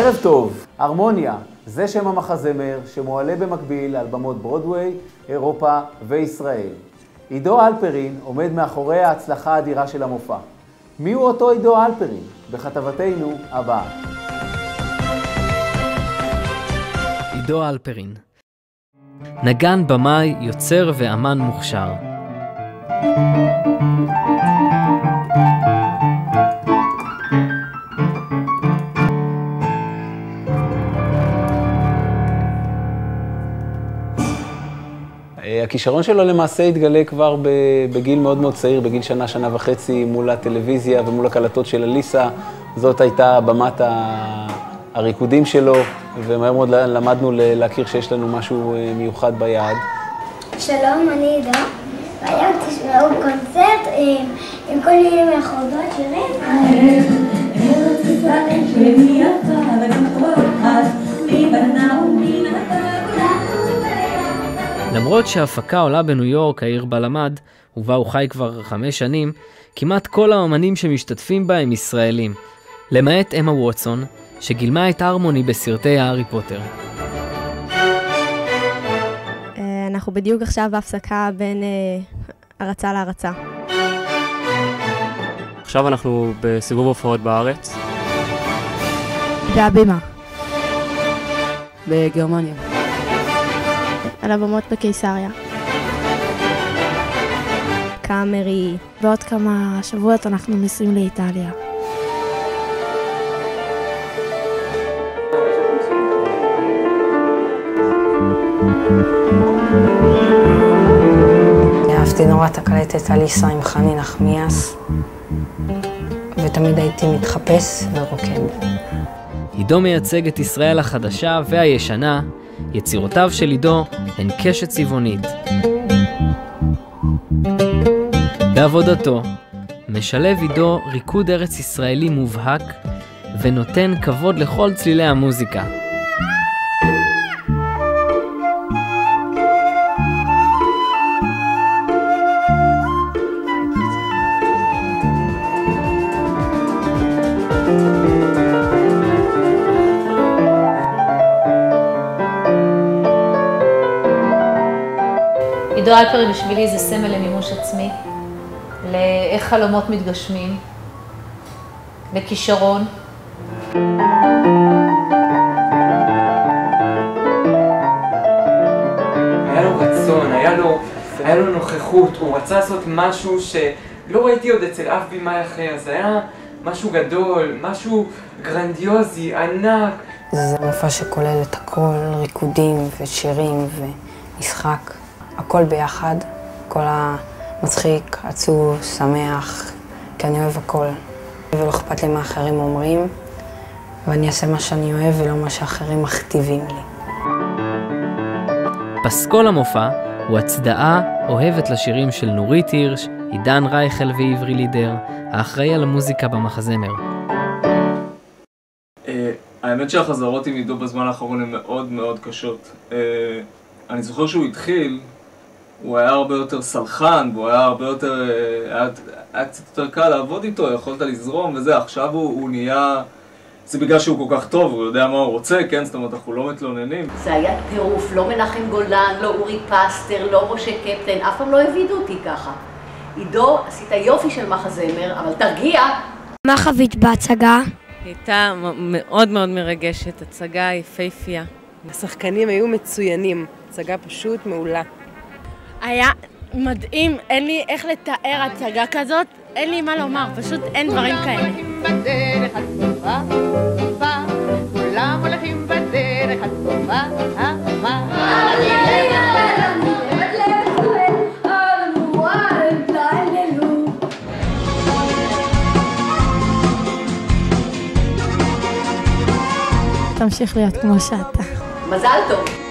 ערב טוב, הרמוניה, זה שם המחזמר שמועלה במקביל על במות ברודווי, אירופה וישראל. עידו אלפרין עומד מאחורי ההצלחה האדירה של המופע. מי הוא אותו עידו אלפרין? בכתבתנו הבאה. עידו אלפרין, נגן, במאי, יוצר ואמן מוכשר. הכישרון שלו למעשה התגלה כבר בגיל מאוד מאוד צעיר, בגיל שנה וחצי, מול הטלוויזיה ומול הקלטות של אליסה. זאת הייתה במת הריקודים שלו, ומהר מאוד למדנו להכיר שיש לנו משהו מיוחד ביד. שלום, אני עידו, והיום תשמעו קונצרט עם כל מיני מחוזות שירים. ארץ ישראל שלי יפה וגם כל אחד מבנה ומנתה. למרות שההפקה עולה בניו יורק, העיר בה למד, ובה הוא חי כבר 5 שנים, כמעט כל האמנים שמשתתפים בה הם ישראלים, למעט אמה ווטסון, שגילמה את הרמוני בסרטי הארי פוטר. אנחנו בדיוק עכשיו בהפסקה בין הרצה להרצה. עכשיו אנחנו בסיבוב הופעות בארץ. בהבימה. בגרמניה. על הבמות בקיסריה. קאמרי. בעוד כמה שבועות אנחנו נוסעים לאיטליה. אהבתי נורא את הקלטת אליסה עם חני נחמיאס, ותמיד הייתי מתחפש ורוקד. עידו מייצג את ישראל החדשה והישנה. יצירותיו של עידו הן קשת צבעונית. בעבודתו משלב עידו ריקוד ארץ ישראלי מובהק ונותן כבוד לכל צלילי המוזיקה. עידו אלפרין בשבילי זה סמל למימוש עצמי, לאיך חלומות מתגשמים, לכישרון. היה לו רצון, היה לו נוכחות, הוא רצה לעשות משהו שלא ראיתי עוד אצל אף בימאי אחר, זה היה משהו גדול, משהו גרנדיוזי, ענק. זה מופע שכולל את הכל, ריקודים ושירים ומשחק. הכל ביחד, כל המצחיק, עצוב, שמח, כי אני אוהב הכל. ולא אכפת לי מה אחרים אומרים, ואני אעשה מה שאני אוהב ולא מה שאחרים מכתיבים לי. פסקול המופע הוא הצדעה אוהבת לשירים של נורית הירש, עידן רייכל ועברי לידר, האחראי על המוזיקה במחזמר. האמת שהחזרות עם עידו בזמן האחרון הן מאוד מאוד קשות. אני זוכר שהוא התחיל, הוא היה הרבה יותר סלחן, והוא היה הרבה יותר, היה קצת יותר קל לעבוד איתו, יכולת לזרום וזה, עכשיו הוא נהיה, זה בגלל שהוא כל כך טוב, הוא יודע מה הוא רוצה, כן? זאת אומרת, אנחנו לא מתלוננים. זה היה טירוף, לא מנחם גולן, לא אורי פסטר, לא משה קפטן, אף פעם לא הבידו אותי ככה. עידו, עשית יופי של מחזמר, אבל תרגיע. מה חווית בהצגה? הייתה מאוד מאוד מרגשת, הצגה יפהפייה. השחקנים היו מצוינים, הצגה פשוט מעולה. היה מדהים, אין לי איך לתאר הצגה כזאת, אין לי מה לומר, פשוט אין דברים כאלה. כולם הולכים בדרך הטובה, תמשיך להיות כמו שאתה. מזל טוב.